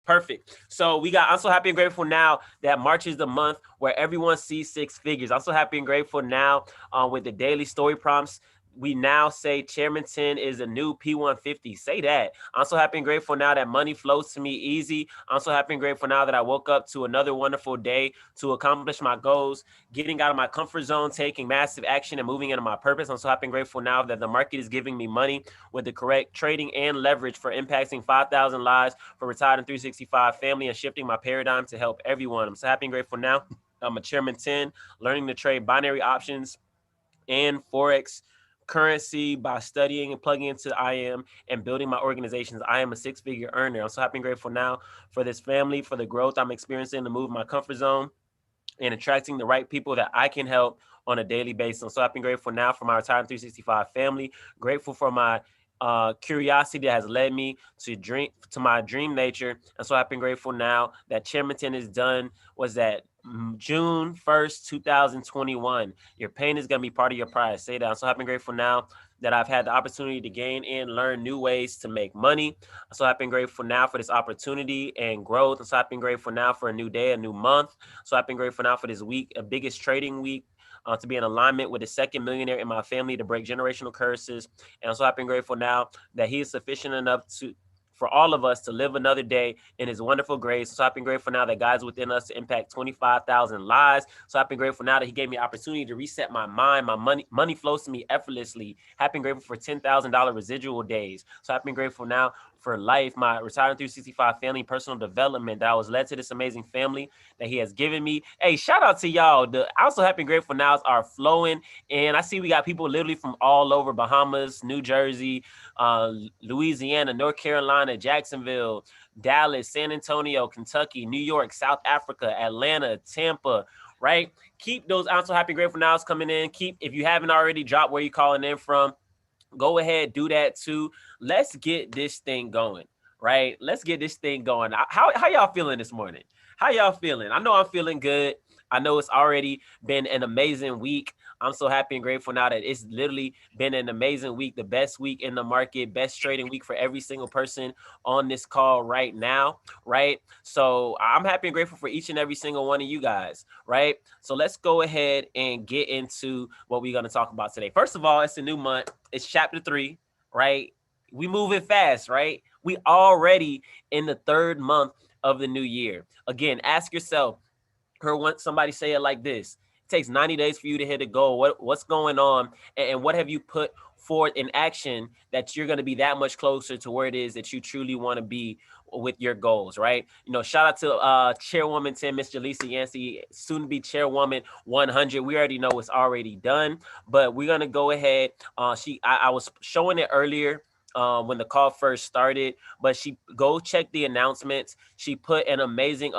Perfect. So I'm so happy and grateful now that March is the month where everyone sees six figures. I'm so happy and grateful now with the daily story prompts. We now say Chairman 10 is a new P150. Say that. I'm so happy and grateful now that money flows to me easy. I'm so happy and grateful now that I woke up to another wonderful day to accomplish my goals, getting out of my comfort zone, taking massive action and moving into my purpose. I'm so happy and grateful now that the market is giving me money with the correct trading and leverage for impacting 5,000 lives for retired and 365 family and shifting my paradigm to help everyone. I'm so happy and grateful now. I'm a Chairman 10, learning to trade binary options and Forex currency by studying and plugging into IM and building my organizations. I am a six-figure earner. I'm so happy and grateful now for this family, for the growth I'm experiencing to move my comfort zone and attracting the right people that I can help on a daily basis. I'm so happy and grateful now for my retired 365 family. Grateful for my curiosity that has led me to my dream nature. I'm so happy and grateful now that Chairmanton is done. Was that June 1st, 2021? Your pain is going to be part of your prize. Say that. I'm so happy and grateful now that I've had the opportunity to gain and learn new ways to make money. I'm so happy and grateful now for this opportunity and growth. I'm so happy and grateful now for a new day, a new month. So happy and grateful now for this week, a biggest trading week. To be in alignment with the second millionaire in my family to break generational curses. And I'm so happy and grateful now that he is sufficient enough for all of us to live another day in his wonderful grace. So happy and grateful now that God's within us to impact 25,000 lives. So happy and grateful now that he gave me opportunity to reset my mind. My money flows to me effortlessly. Happy and grateful for $10,000 residual days. So happy and grateful now for life, my retired 365 family, personal development, that I was led to this amazing family that he has given me. Hey, shout out to y'all. The Also happy and grateful nows are flowing. And I see we got people literally from all over: Bahamas, New Jersey, Louisiana, North Carolina, Jacksonville, Dallas, San Antonio, Kentucky, New York, South Africa, Atlanta, Tampa, right? Keep those I'm so happy and grateful nows coming in. If you haven't already, drop where you're calling in from. Go ahead, do that too. Let's get this thing going, right? Let's get this thing going. How y'all feeling this morning? How y'all feeling? I know I'm feeling good. I know it's already been an amazing week. I'm so happy and grateful now that it's literally been an amazing week, the best week in the market, best trading week for every single person on this call right now, right? So I'm happy and grateful for each and every single one of you guys, right? So let's go ahead and get into what we're going to talk about today. First of all, it's a new month. It's chapter 3, right? We moving fast, right? We already in the third month of the new year. Again, ask yourself, heard somebody say it like this: it takes 90 days for you to hit a goal. What's going on, and what have you put forth in action that you're going to be that much closer to where it is that you truly want to be with your goals, right? You know, shout out to Chairwoman 10, Miss Jaleesa Yancey, soon to be Chairwoman 100. We already know it's already done, but we're going to go ahead. I was showing it earlier when the call first started, but go check the announcements. She put an amazing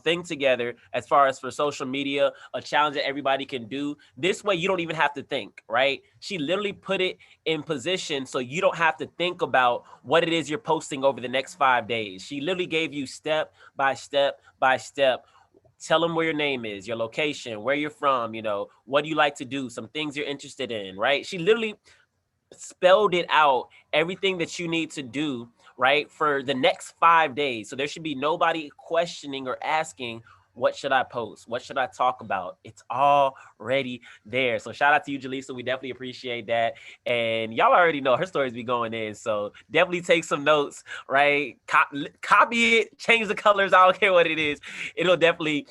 thing together as far as for social media, a challenge that everybody can do. This way, you don't even have to think, right? She literally put it in position so you don't have to think about what it is you're posting over the next 5 days. She literally gave you step by step by step. Tell them where your name is, your location, where you're from, what do you like to do, some things you're interested in, right? She literally spelled it out, everything that you need to do, right, for the next 5 days. So there should be nobody questioning or asking, what should I post? What should I talk about? It's already there. So shout out to you, Jaleesa. We definitely appreciate that. And y'all already know her stories be going in. So definitely take some notes, right? Copy it, change the colors. I don't care what it is. It'll definitely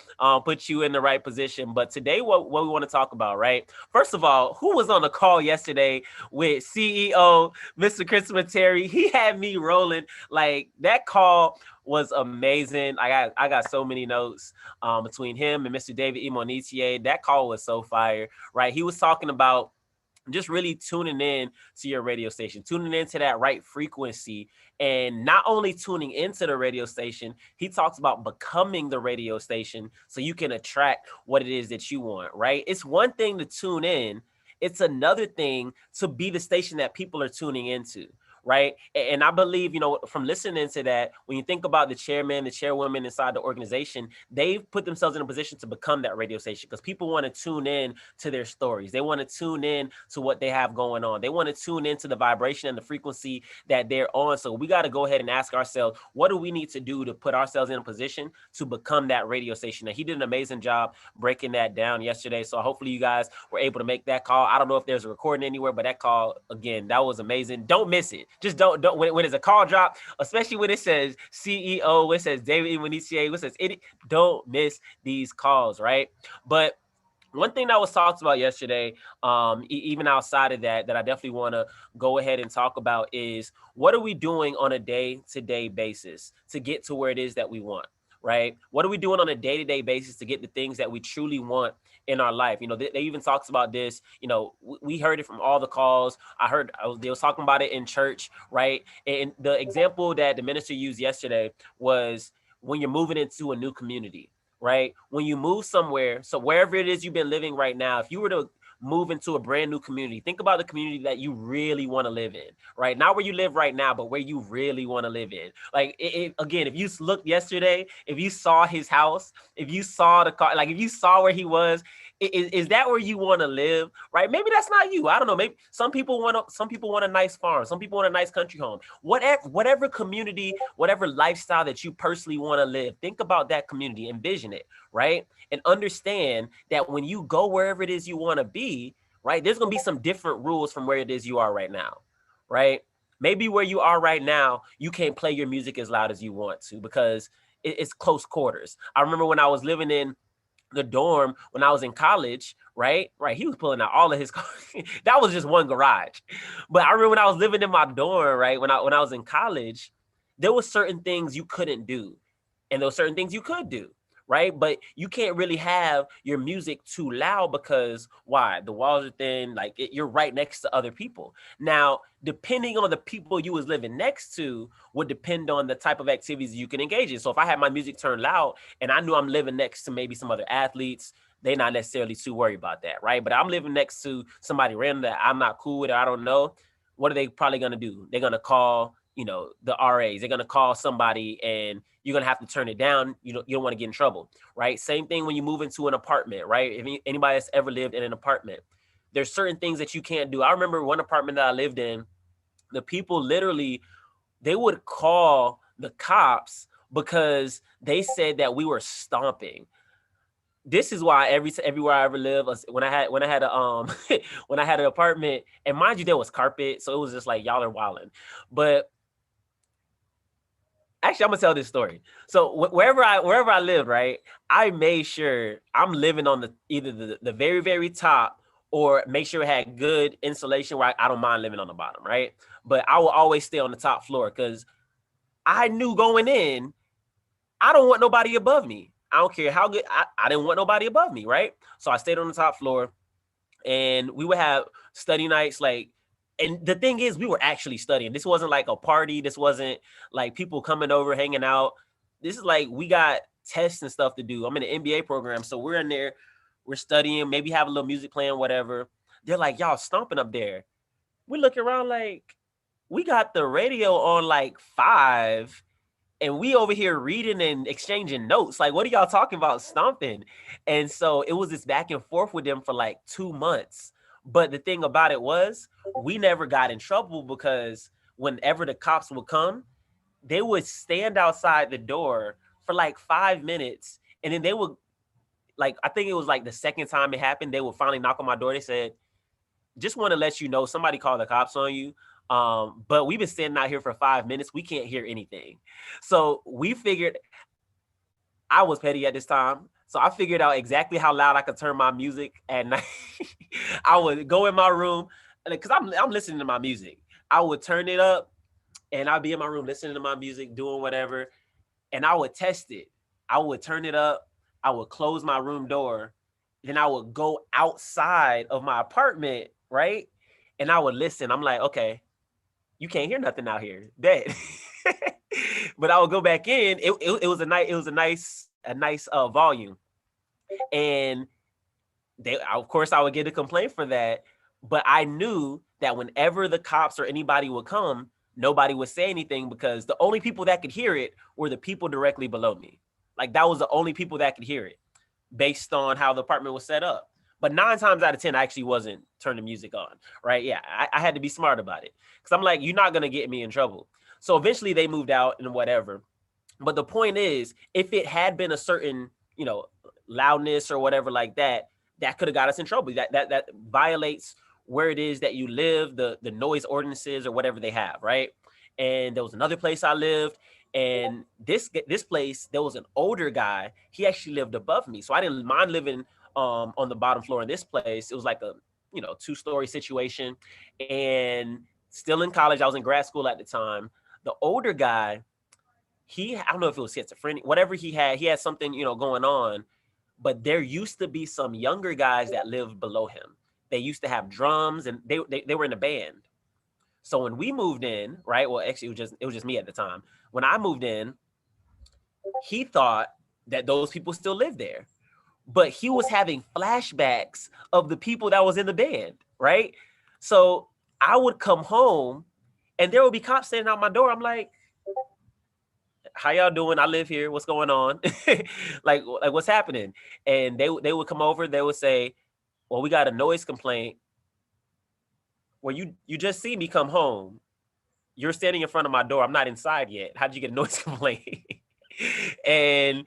put you in the right position. But today, what we want to talk about, right? First of all, who was on the call yesterday with CEO, Mr. Christopher Terry? He had me rolling. Like, that call was amazing. I got so many notes between him and Mr. David Imonitier. That call was so fire, right? He was talking about just really tuning in to your radio station, tuning into that right frequency, and not only tuning into the radio station, he talks about becoming the radio station so you can attract what it is that you want, right? It's one thing to tune in. It's another thing to be the station that people are tuning into, right? And I believe, from listening to that, when you think about the chairman, the chairwoman inside the organization, they've put themselves in a position to become that radio station because people want to tune in to their stories. They want to tune in to what they have going on. They want to tune into the vibration and the frequency that they're on. So we got to go ahead and ask ourselves, what do we need to do to put ourselves in a position to become that radio station? And he did an amazing job breaking that down yesterday. So hopefully you guys were able to make that call. I don't know if there's a recording anywhere, but that call, again, that was amazing. Don't miss it. Just don't when it's a call drop, especially when it says CEO, when it says David Imonicie, when it says it, don't miss these calls, right? But one thing that was talked about yesterday, even outside of that I definitely want to go ahead and talk about is, what are we doing on a day-to-day basis to get to where it is that we want, right? What are we doing on a day-to-day basis to get the things that we truly want in our life? They even talks about this. We heard it from all the calls. They was talking about it in church, right? And the example that the minister used yesterday was when you're moving into a new community, right? When you move somewhere, so wherever it is you've been living right now, if you were to move into a brand new community, think about the community that you really want to live in, right? Not where you live right now, but where you really want to live in. Like, again, if you looked yesterday, if you saw his house, if you saw the car, like if you saw where he was, is that where you want to live, right? Maybe that's not you. I don't know. Maybe some people want a nice farm. Some people want a nice country home. Whatever community, whatever lifestyle that you personally want to live, think about that community, envision it, right? And understand that when you go wherever it is you want to be, right, there's going to be some different rules from where it is you are right now, right? Maybe where you are right now, you can't play your music as loud as you want to because it's close quarters. I remember when I was living in the dorm when I was in college, right? He was pulling out all of his cars. That was just one garage. But I remember when I was living in my dorm, right? When I was in college, there were certain things you couldn't do. And there were certain things you could do, right? But you can't really have your music too loud because why? The walls are thin, you're right next to other people. Now, depending on the people you was living next to would depend on the type of activities you can engage in. So if I had my music turned loud and I knew I'm living next to maybe some other athletes, they're not necessarily too worried about that, right? But I'm living next to somebody random that I'm not cool with or I don't know, what are they probably going to do? They're going to call, the RAs. They're going to call somebody and you're going to have to turn it down. You don't want to get in trouble, right? Same thing when you move into an apartment, right? If anybody that's ever lived in an apartment, there's certain things that you can't do. I remember one apartment that I lived in, the people literally, they would call the cops because they said that we were stomping. This is why everywhere I ever lived, when I had a when I had an apartment, and mind you, there was carpet, so it was just like y'all are wilding. But actually, I'm gonna tell this story. So wherever I lived, right, I made sure I'm living on either the very, very top or make sure it had good insulation where I don't mind living on the bottom, right? But I will always stay on the top floor because I knew going in, I don't want nobody above me. I don't care how good, I didn't want nobody above me, right? So I stayed on the top floor and we would have study nights and the thing is, we were actually studying. This wasn't like a party. This wasn't like people coming over, hanging out. This is like we got tests and stuff to do. I'm in an MBA program. So we're in there, we're studying, maybe have a little music playing, whatever. They're like, y'all stomping up there. We look around like, we got the radio on 5 and we over here reading and exchanging notes. Like, what are y'all talking about stomping? And so it was this back and forth with them for 2 months. But the thing about it was, we never got in trouble because whenever the cops would come, they would stand outside the door for 5 minutes. And then they would, I think it was the second time it happened, they would finally knock on my door. They said, just want to let you know, somebody called the cops on you. But we've been standing out here for 5 minutes. We can't hear anything. So we figured, I was petty at this time. So I figured out exactly how loud I could turn my music at night. I would go in my room because I'm listening to my music. I would turn it up and I'd be in my room listening to my music, doing whatever. And I would test it. I would turn it up. I would close my room door. Then I would go outside of my apartment, right? And I would listen. I'm like, okay, you can't hear nothing out here. Dead. But I would go back in. It was a nice volume. And of course I would get a complaint for that. But I knew that whenever the cops or anybody would come, nobody would say anything because the only people that could hear it were the people directly below me. Like that was the only people that could hear it based on how the apartment was set up. But 9 times out of 10, I actually wasn't turning music on, right? Yeah, I had to be smart about it because I'm like, you're not going to get me in trouble. So eventually they moved out and whatever. But the point is, if it had been a certain, loudness or whatever like that, that could have got us in trouble. That violates where it is that you live, the noise ordinances or whatever they have, right? And there was another place I lived, and this place, there was an older guy. He actually lived above me, so I didn't mind living on the bottom floor in this place. It was like a 2-story situation, and still in college. I was in grad school at the time. The older guy, I don't know if it was schizophrenic, whatever he had something, going on, but there used to be some younger guys that lived below him. They used to have drums and they were in a band. So when we moved in, right? Well, actually it was just me at the time. When I moved in, he thought that those people still lived there, but he was having flashbacks of the people that was in the band, right? So I would come home and there would be cops standing out my door. I'm like, how y'all doing? I live here. What's going on? like what's happening? And they would come over. They would say, well, we got a noise complaint. Well, you just see me come home. You're standing in front of my door. I'm not inside yet. How'd you get a noise complaint? And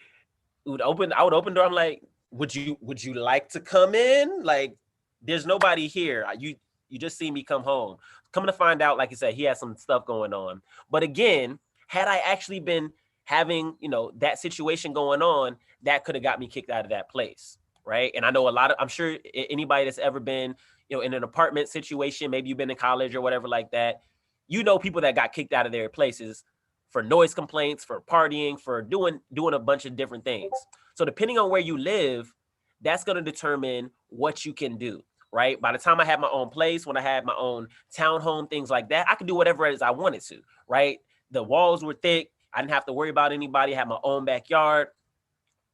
I would open the door. I'm like, would you like to come in? Like, there's nobody here. You just see me come home. Coming to find out, like you said, he had some stuff going on. But again, had I actually been having, that situation going on, that could have got me kicked out of that place, right? And I know I'm sure anybody that's ever been, in an apartment situation, maybe you've been in college or whatever like that, people that got kicked out of their places for noise complaints, for partying, for doing a bunch of different things. So depending on where you live, that's going to determine what you can do, right? By the time I had my own place, when I had my own townhome, things like that, I could do whatever it is I wanted to, right? The walls were thick. I didn't have to worry about anybody. I had my own backyard.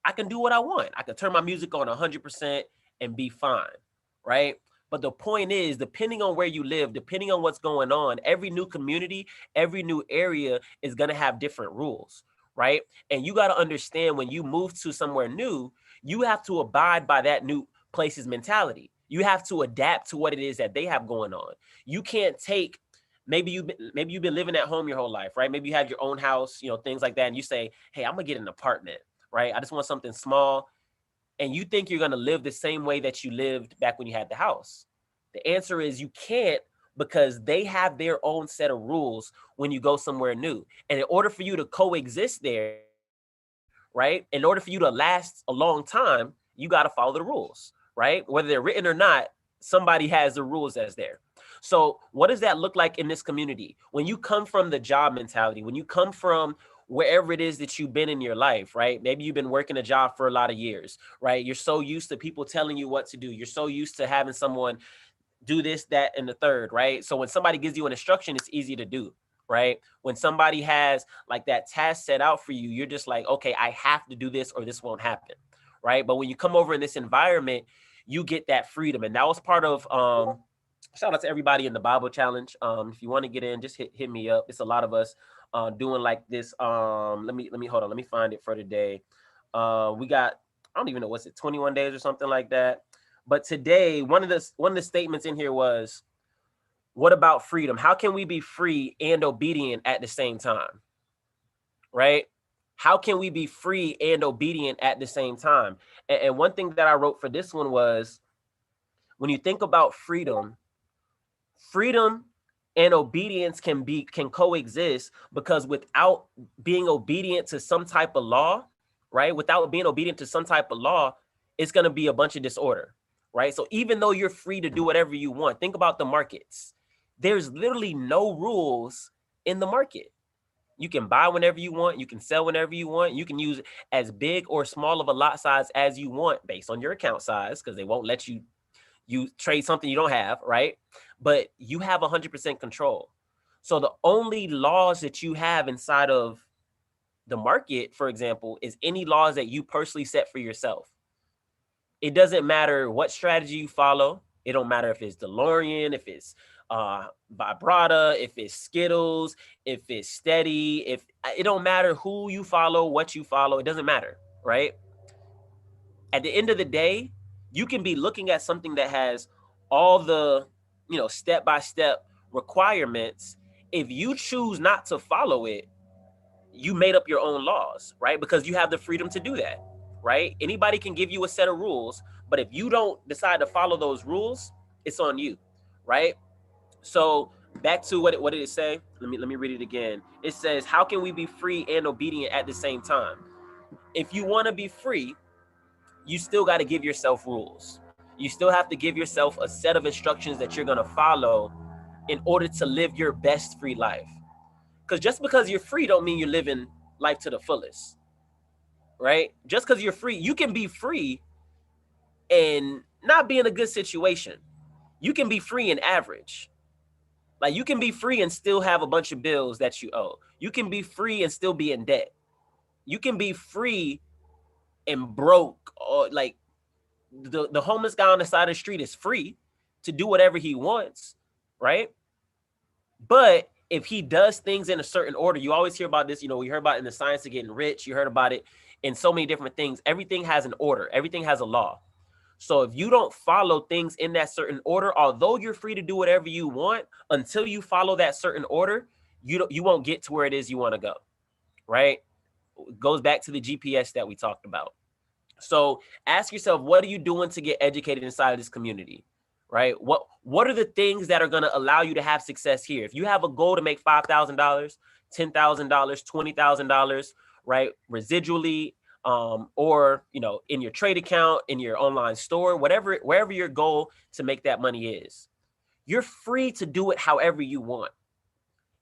I can do what I want. I can turn my music on 100% and be fine, right? But the point is, depending on where you live, depending on what's going on, every new community, every new area is going to have different rules, right? And you got to understand when you move to somewhere new, you have to abide by that new place's mentality. You have to adapt to what it is that they have going on. You can't take, maybe you've been living at home your whole life, right? Maybe you have your own house, things like that. And you say, hey, I'm going to get an apartment, right? I just want something small. And you think you're going to live the same way that you lived back when you had the house. The answer is you can't, because they have their own set of rules when you go somewhere new. And in order for you to coexist there, right, in order for you to last a long time, you got to follow the rules, right? Whether they're written or not, somebody has the rules as there. So what does that look like in this community? When you come from the job mentality, when you come from wherever it is that you've been in your life, right? Maybe you've been working a job for a lot of years, right? You're so used to people telling you what to do. You're so used to having someone do this, that, and the third, right? So when somebody gives you an instruction, it's easy to do, right? When somebody has like that task set out for you, you're just like, okay, I have to do this or this won't happen, right? But when you come over in this environment, you get that freedom. And that was part of, shout out to everybody in the Bible challenge. If you want to get in, just hit me up. It's a lot of us doing like this. Let me hold on. Let me find it for today. We got, I don't even know, what's it, 21 days or something like that. But today, one of the statements in here was, what about freedom? How can we be free and obedient at the same time? Right? How can we be free and obedient at the same time? And one thing that I wrote for this one was, when you think about freedom and obedience can coexist, because without being obedient to some type of law, right? Without being obedient to some type of law, it's going to be a bunch of disorder, right? So even though you're free to do whatever you want, think about the markets. There's literally no rules in the market. You can buy whenever you want. You can sell whenever you want. You can use as big or small of a lot size as you want based on your account size, because they won't let you trade something you don't have, right? But you have 100% control. So the only laws that you have inside of the market, for example, is any laws that you personally set for yourself. It doesn't matter what strategy you follow. It don't matter if it's DeLorean, if it's Vibrata, if it's Skittles, if it's Steady, if it don't matter who you follow, what you follow, it doesn't matter, right? At the end of the day, you can be looking at something that has all the, step-by-step requirements. If you choose not to follow it, you made up your own laws, right? Because you have the freedom to do that, right? Anybody can give you a set of rules, but if you don't decide to follow those rules, it's on you, right? So back to what did it say? Let me read it again. It says, how can we be free and obedient at the same time? If you want to be free, you still got to give yourself rules. You still have to give yourself a set of instructions that you're going to follow in order to live your best free life. Because just because you're free don't mean you're living life to the fullest, right? Just because you're free, you can be free and not be in a good situation. You can be free and average. Like, you can be free and still have a bunch of bills that you owe. You can be free and still be in debt. You can be free and broke, or like the homeless guy on the side of the street is free to do whatever he wants, right? But if he does things in a certain order, you always hear about this, we heard about it in the science of getting rich. You heard about it in so many different things. Everything has an order. Everything has a law. So if you don't follow things in that certain order, although you're free to do whatever you want, until you follow that certain order, you won't get to where it is you want to go, right? It goes back to the GPS that we talked about. So ask yourself, what are you doing to get educated inside of this community, right? What are the things that are going to allow you to have success here? If you have a goal to make $5,000, $10,000, $20,000, right, residually, or in your trade account, in your online store, wherever your goal to make that money is, you're free to do it however you want.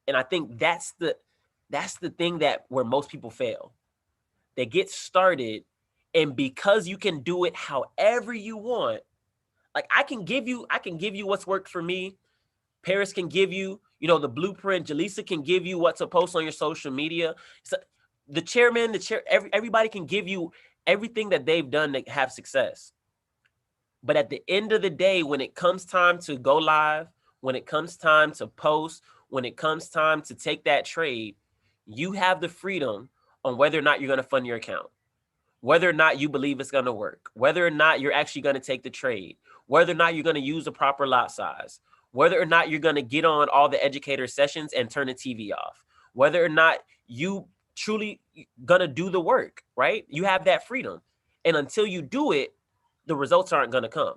And I think that's the thing where most people fail. They get started, and because you can do it however you want, like I can give you what's worked for me. Paris can give you, the blueprint. Jaleesa can give you what to post on your social media. So the chairman, everybody can give you everything that they've done to have success. But at the end of the day, when it comes time to go live, when it comes time to post, when it comes time to take that trade, you have the freedom on whether or not you're going to fund your account, whether or not you believe it's going to work, whether or not you're actually going to take the trade, whether or not you're going to use the proper lot size, whether or not you're going to get on all the educator sessions and turn the TV off, whether or not you truly going to do the work, right? You have that freedom. And until you do it, the results aren't going to come.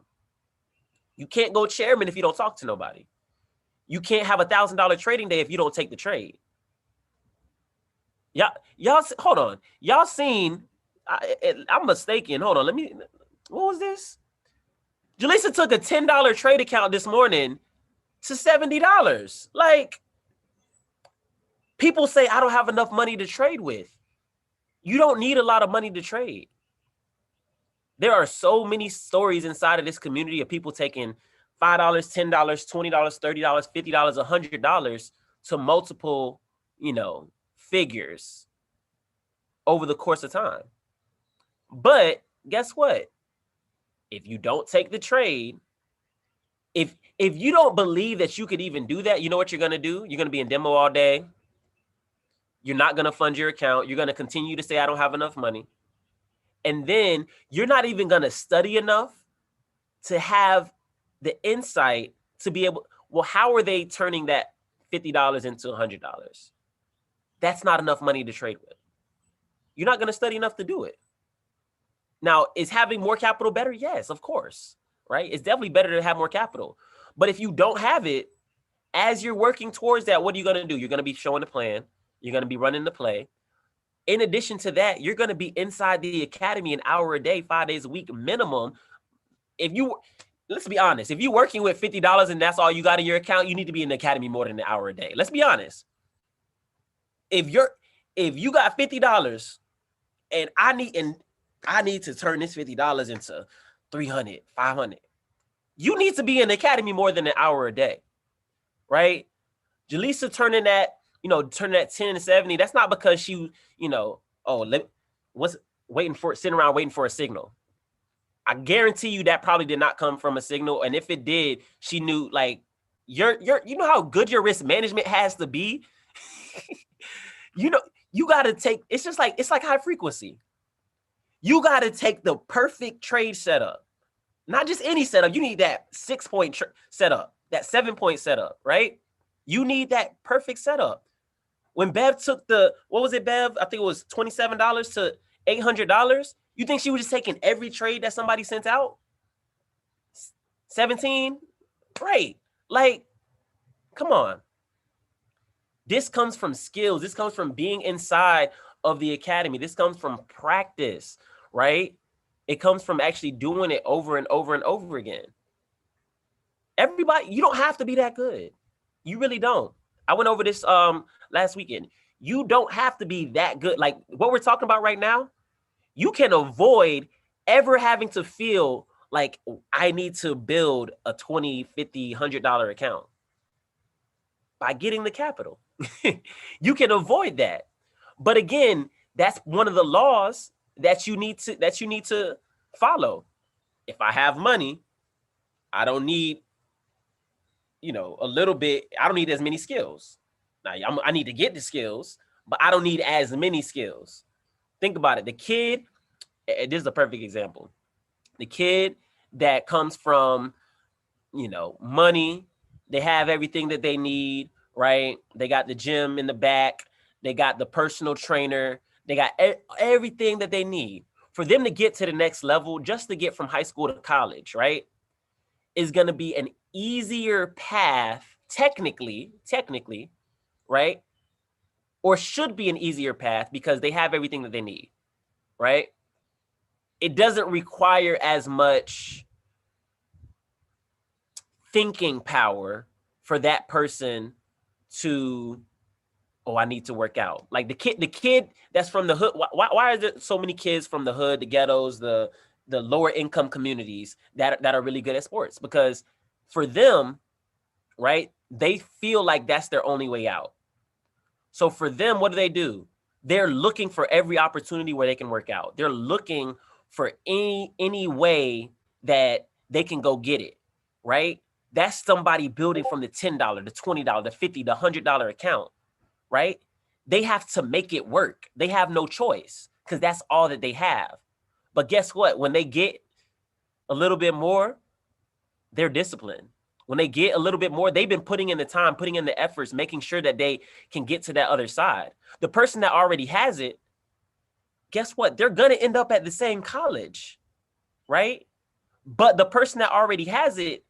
You can't go chairman if you don't talk to nobody. You can't have $1,000 trading day if you don't take the trade. Y'all, hold on. Y'all seen, I'm mistaken. Hold on. What was this? Jaleesa took a $10 trade account this morning to $70. Like, people say, I don't have enough money to trade with. You don't need a lot of money to trade. There are so many stories inside of this community of people taking $5, $10, $20, $30, $50, $100 to multiple, figures over the course of time. But guess what? If you don't take the trade, if you don't believe that you could even do that, you know what you're going to do? You're going to be in demo all day. You're not going to fund your account. You're going to continue to say, I don't have enough money. And then you're not even going to study enough to have the insight to be able, well, how are they turning that $50 into $100? That's not enough money to trade with. You're not going to study enough to do it. Now, is having more capital better? Yes, of course, right? It's definitely better to have more capital. But if you don't have it, as you're working towards that, what are you going to do? You're going to be showing the plan. You're going to be running the play. In addition to that, you're going to be inside the academy an hour a day, 5 days a week minimum. Let's be honest, if you're working with $50 and that's all you got in your account, you need to be in the academy more than an hour a day. Let's be honest. If you got $50 and I need to turn this $50 into 300, 500, you need to be in the academy more than an hour a day, right? Jaleesa turning that 10 to 70, that's not because she, sitting around waiting for a signal. I guarantee you that probably did not come from a signal. And if it did, she knew, like, you know how good your risk management has to be. You know, you got to take, it's like high frequency. You got to take the perfect trade setup, not just any setup. You need that 6-point setup, that 7-point setup, right? You need that perfect setup. When Bev took what was it, Bev? I think it was $27 to $800. You think she was just taking every trade that somebody sent out? 17? Right. Like, come on. This comes from skills. This comes from being inside of the academy. This comes from practice, right? It comes from actually doing it over and over and over again. Everybody, you don't have to be that good. You really don't. I went over this last weekend. You don't have to be that good. Like what we're talking about right now, you can avoid ever having to feel like I need to build a $20, $50, $100 account by getting the capital. You can avoid that. But again, that's one of the laws that you need to follow. If I have money, I don't need, a little bit. I don't need as many skills. Now I need to get the skills, but I don't need as many skills. Think about it. The kid, this is a perfect example. The kid that comes from, money, they have everything that they need, right? They got the gym in the back. They got the personal trainer. They got everything that they need. For them to get to the next level, just to get from high school to college, right, is going to be an easier path, technically, right? Or should be an easier path because they have everything that they need, right? It doesn't require as much thinking power for that person to, I need to work out. Like the kid that's from the hood. Why are there so many kids from the hood, the ghettos, the lower income communities that are really good at sports? Because for them, right, they feel like that's their only way out. So for them, what do? They're looking for every opportunity where they can work out. They're looking for any way that they can go get it, right? That's somebody building from the $10, the $20, the $50, the $100 account, right? They have to make it work. They have no choice because that's all that they have. But guess what? When they get a little bit more, they're disciplined. When they get a little bit more, they've been putting in the time, putting in the efforts, making sure that they can get to that other side. The person that already has it, guess what? They're going to end up at the same college, right? But the person that already has it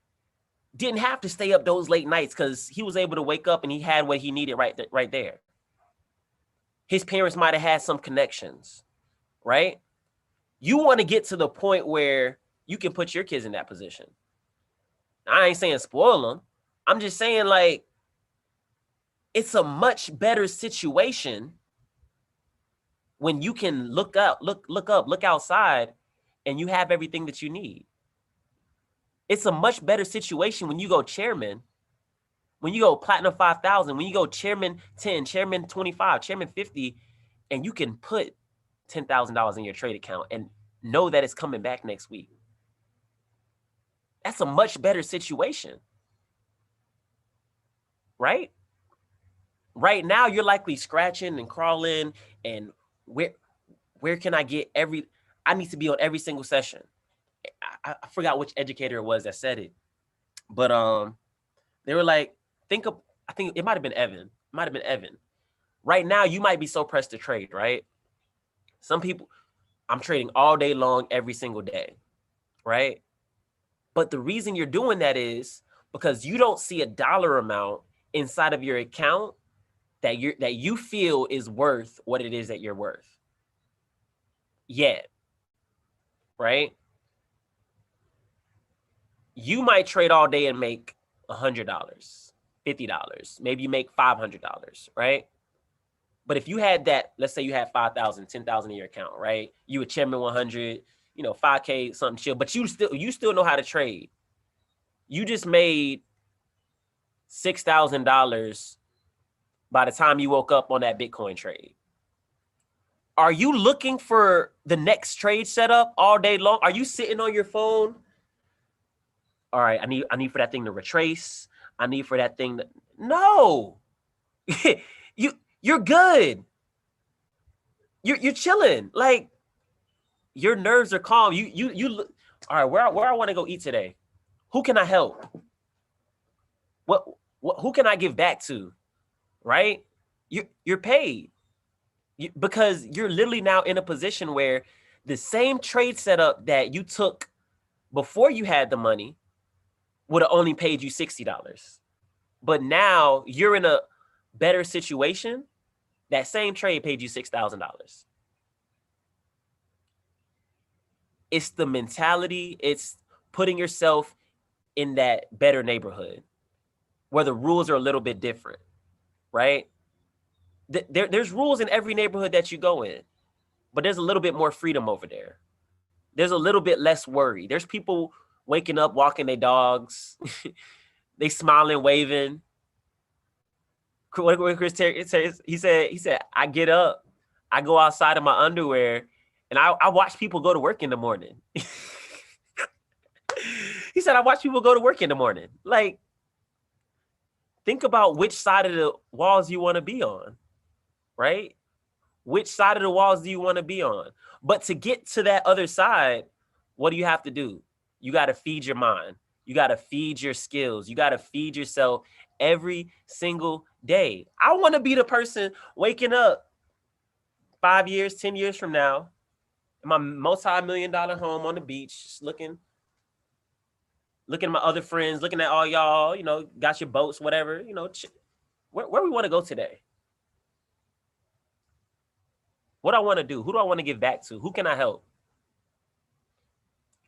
didn't have to stay up those late nights because he was able to wake up and he had what he needed right there. His parents might have had some connections, right? You want to get to the point where you can put your kids in that position. I ain't saying spoil them. I'm just saying, like, it's a much better situation when you can look outside, and you have everything that you need. It's a much better situation when you go chairman, when you go platinum 5,000, when you go chairman 10, chairman 25, chairman 50, and you can put $10,000 in your trade account and know that it's coming back next week. That's a much better situation, right? Right now, you're likely scratching and crawling, and where can I get I need to be on every single session. I forgot which educator it was that said it, but they were like, I think it might have been Evan. Right now, you might be so pressed to trade, right? Some people, I'm trading all day long, every single day, right? But the reason you're doing that is because you don't see a dollar amount inside of your account that you feel is worth what it is that you're worth yet, right? You might trade all day and make $100, $50, maybe you make $500, right? But if you had that, let's say you had 5,000, 10,000 in your account, right? You were chairman 100, 5K, something chill, but you still know how to trade. You just made $6,000 by the time you woke up on that Bitcoin trade. Are you looking for the next trade setup all day long? Are you sitting on your phone? All right, I need for that thing to retrace. I need for that thing to, no. You're good. You're chilling. Like, your nerves are calm. You all right, where I want to go eat today? Who can I help? What who can I give back to? Right? You're paid. Because you're literally now in a position where the same trade setup that you took before you had the money would have only paid you $60. But now you're in a better situation. That same trade paid you $6,000. It's the mentality. It's putting yourself in that better neighborhood where the rules are a little bit different, right? There's rules in every neighborhood that you go in, but there's a little bit more freedom over there. There's a little bit less worry. There's people waking up, walking their dogs. They smiling, waving. What Chris Terry says, he said, I get up, I go outside in my underwear, and I watch people go to work in the morning. He said, I watch people go to work in the morning. Like, think about which side of the walls you want to be on, right? Which side of the walls do you want to be on? But to get to that other side, what do you have to do? You got to feed your mind. You got to feed your skills. You got to feed yourself every single day. I want to be the person waking up 5 years, 10 years from now, in my multi-million-dollar home on the beach, just looking at my other friends, looking at all y'all, got your boats, whatever, where we want to go today. What I want to do? Who do I want to give back to? Who can I help?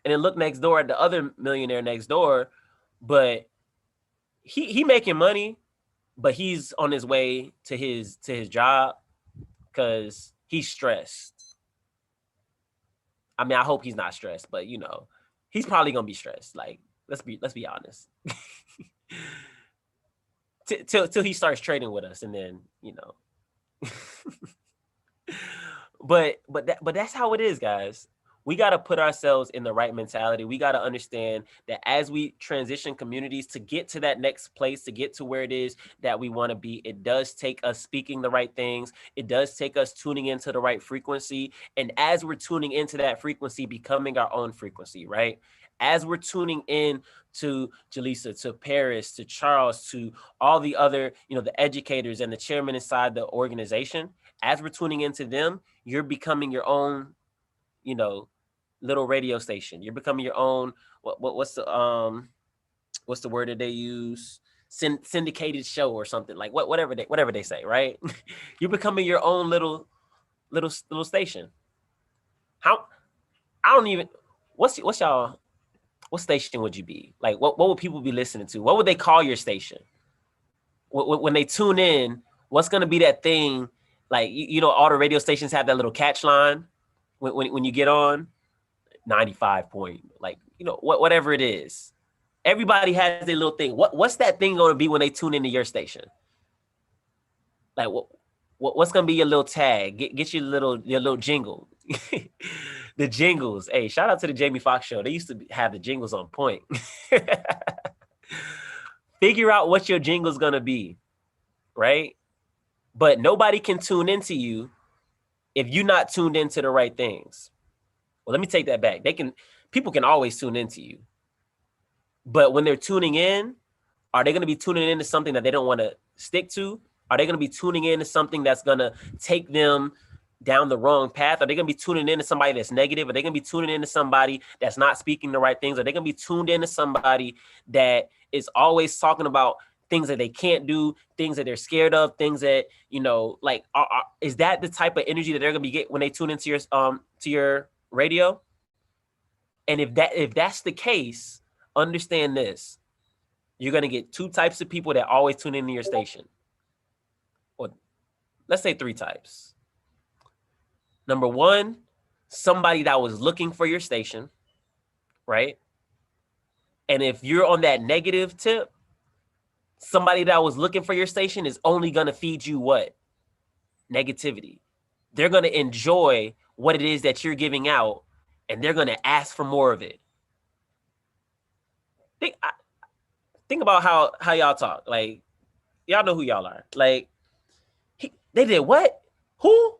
And then look next door at the other millionaire next door, but he making money, but he's on his way to his job because he's stressed. I mean, I hope he's not stressed, but he's probably gonna be stressed. Like, let's be honest. Till he starts trading with us, and then but that's how it is, guys. We got to put ourselves in the right mentality. We got to understand that as we transition communities to get to that next place, to get to where it is that we want to be, it does take us speaking the right things. It does take us tuning into the right frequency. And as we're tuning into that frequency, becoming our own frequency, right? As we're tuning in to Jaleesa, to Paris, to Charles, to all the other, the educators and the chairman inside the organization, as we're tuning into them, you're becoming your own, little radio station. You're becoming your own, what's the word that they use? Syndicated show or something, like whatever they say, right? You're becoming your own little station. How, I don't even, what station would you be? Like, what would people be listening to? What would they call your station? When they tune in, what's going to be that thing? Like, all the radio stations have that little catch line when you get on 95 point, like, whatever it is. Everybody has their little thing. What's that thing going to be when they tune into your station? Like, what's going to be your little tag? Get your little jingle. The jingles. Hey, shout out to the Jamie Foxx show. They used to have the jingles on point. Figure out what your jingle's going to be, right? But nobody can tune into you if you're not tuned into the right things. Well, let me take that back. People can always tune into you. But when they're tuning in, are they going to be tuning into something that they don't want to stick to? Are they going to be tuning into something that's going to take them down the wrong path? Are they going to be tuning into somebody that's negative? Are they going to be tuning into somebody that's not speaking the right things? Are they going to be tuned into somebody that is always talking about things that they can't do, things that they're scared of, things that, like, is that the type of energy that they're going to be getting when they tune into your radio? And if that's the case, understand this. You're going to get two types of people that always tune into your station. Or let's say three types. Number one, somebody that was looking for your station, right? And if you're on that negative tip, somebody that was looking for your station is only going to feed you what? Negativity. They're going to enjoy what it is that you're giving out, and they're going to ask for more of it. Think think about how y'all talk. Like, y'all know who y'all are. Like, they did what? Who?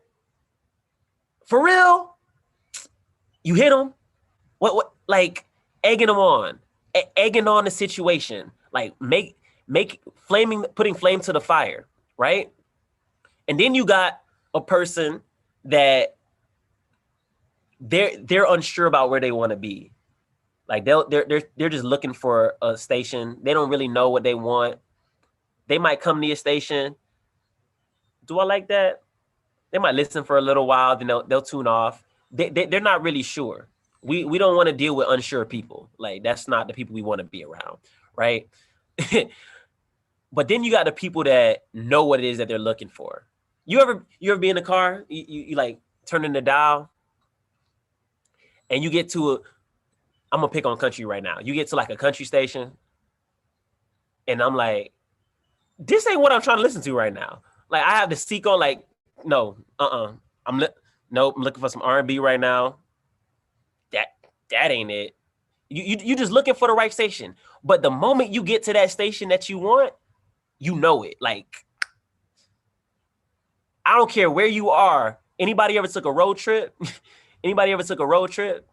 For real? You hit them? What? Like, egging them on, egging on the situation. Like, putting flame to the fire, right? And then you got a person that they're unsure about where they want to be. Like, they're just looking for a station. They don't really know what they want. They might come to your station. Do I like that? They might listen for a little while, then they'll tune off. They're not really sure. We don't want to deal with unsure people. Like, that's not the people we want to be around, right? But then you got the people that know what it is that they're looking for. You ever be in the car, you like turning the dial, and you get to I'm gonna pick on country right now. You get to like a country station, and I'm like, this ain't what I'm trying to listen to right now. Like, I have the seek on, like, no, I'm looking for some R&B right now. That ain't it. You just looking for the right station. But the moment you get to that station that you want, you know it. Like, I don't care where you are. Anybody ever took a road trip? Anybody ever took a road trip?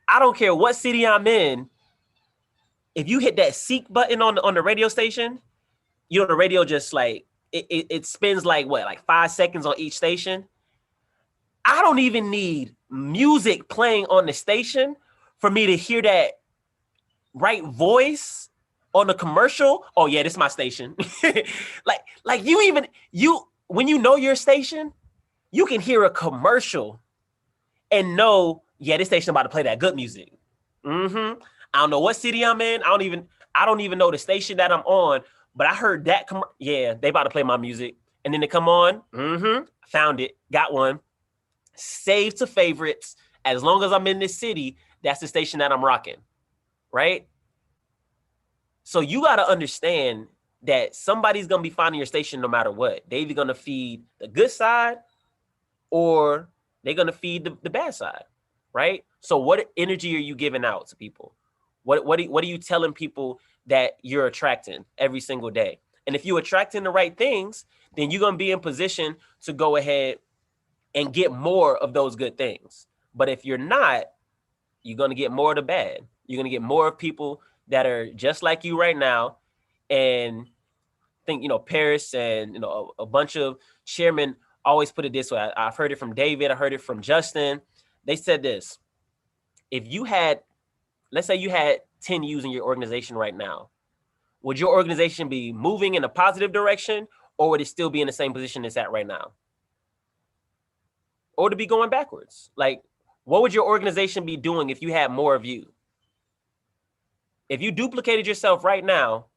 I don't care what city I'm in. If you hit that seek button on the radio station, you know, the radio just like, it spins like what, like 5 seconds on each station. I don't even need music playing on the station for me to hear that right voice on the commercial. Oh yeah, this is my station. like when you know your station, you can hear a commercial and know, yeah, this station about to play that good music. I don't know what city I'm in. I don't even know the station that I'm on, but I heard that. Yeah, they about to play my music. And then they come on. Found it. Got one. Save to favorites. As long as I'm in this city, that's the station that I'm rocking. Right? So you got to understand that somebody's going to be finding your station no matter what. They're either going to feed the good side or they're going to feed the bad side. Right? So what energy are you giving out to people? What are you telling people that you're attracting every single day? And if you're attracting the right things, then you're going to be in position to go ahead and get more of those good things. But if you're not, you're going to get more of the bad. You're going to get more of people that are just like you right now. And I think, Paris and, a bunch of chairmen always put it this way. I've heard it from David. I heard it from Justin. They said this: if you had, let's say you had 10 U's in your organization right now, would your organization be moving in a positive direction, or would it still be in the same position it's at right now? Or to be going backwards? Like, what would your organization be doing if you had more of you? If you duplicated yourself right now,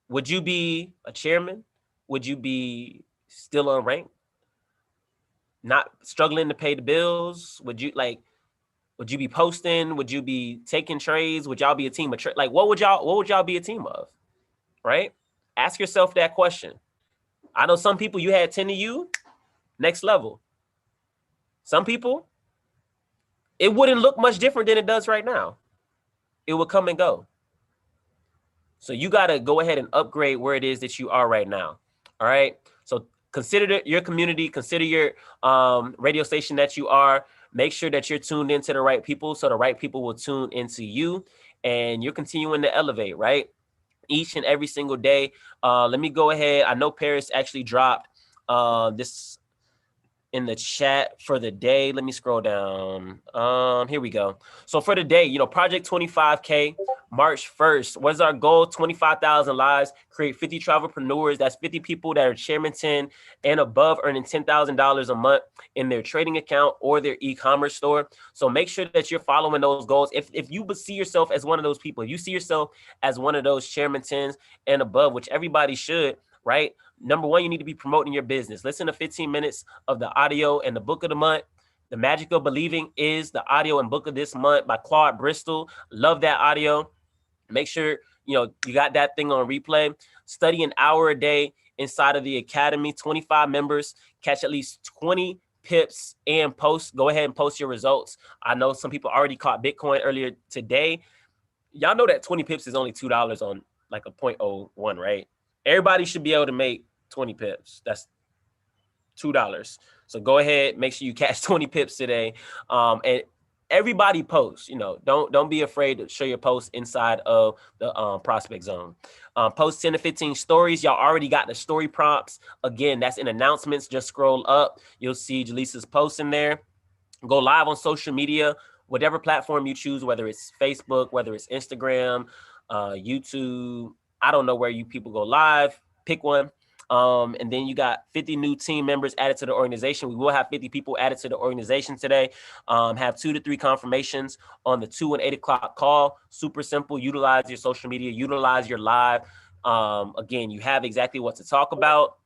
would you be a chairman? Would you be still unranked? Not struggling to pay the bills? Would you be posting? Would you be taking trades? Would y'all be a team of like what would y'all be a team of? Right? Ask yourself that question. I know some people, you had 10 of you, next level. Some people, it wouldn't look much different than it does right now. It would come and go. So you got to go ahead and upgrade where it is that you are right now. All right. So consider your community, consider your radio station that you are. Make sure that you're tuned into the right people, so the right people will tune into you, and you're continuing to elevate, right? Each and every single day. Let me go ahead. I know Paris actually dropped this in the chat for the day. Let me scroll down. Here we go. So for the day, Project 25K, March 1st. What is our goal? 25,000 lives, create 50 travelpreneurs. That's 50 people that are Chairman 10 and above, earning $10,000 a month in their trading account or their e-commerce store. So make sure that you're following those goals. If you see yourself as one of those people, if you see yourself as one of those Chairman 10s and above, which everybody should, right? Number one, you need to be promoting your business. Listen to 15 minutes of the audio and the book of the month. The Magic of Believing is the audio and book of this month by Claude Bristol. Love that audio. Make sure, you got that thing on replay. Study an hour a day inside of the academy. 25 members, catch at least 20 pips and post. Go ahead and post your results. I know some people already caught Bitcoin earlier today. y'all know that 20 pips is only $2 on like a 0.01, right? Everybody should be able to make 20 pips. That's $2. So go ahead, make sure you catch 20 pips today. And everybody posts, don't be afraid to show your post inside of the prospect zone. Post 10 to 15 stories. Y'all already got the story prompts. Again, that's in announcements. Just scroll up. You'll see Jaleesa's post in there. Go live on social media, whatever platform you choose, whether it's Facebook, whether it's Instagram, YouTube. I don't know where you people go live. Pick one. And then you got 50 new team members added to the organization. We will have 50 people added to the organization today. Have 2 to 3 confirmations on the 2 and 8 o'clock call. Super simple. Utilize your social media. Utilize your live. Again, you have exactly what to talk about.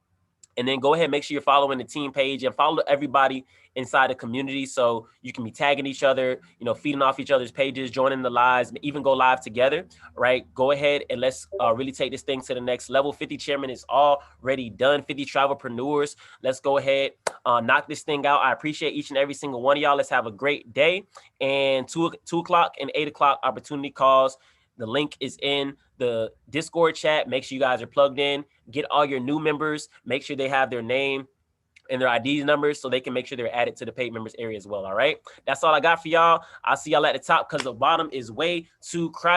And then go ahead, make sure you're following the team page and follow everybody inside the community so you can be tagging each other, feeding off each other's pages, joining the lives, and even go live together, right? Go ahead and let's really take this thing to the next level. 50 chairman is already done. 50 travelpreneurs. Let's go ahead, knock this thing out. I appreciate each and every single one of y'all. Let's have a great day. And 2 o'clock and 8 o'clock opportunity calls. The link is in the Discord chat. Make sure you guys are plugged in. Get all your new members. Make sure they have their name and their ID numbers so they can make sure they're added to the paid members area as well. All right. That's all I got for y'all. I'll see y'all at the top because the bottom is way too crowded.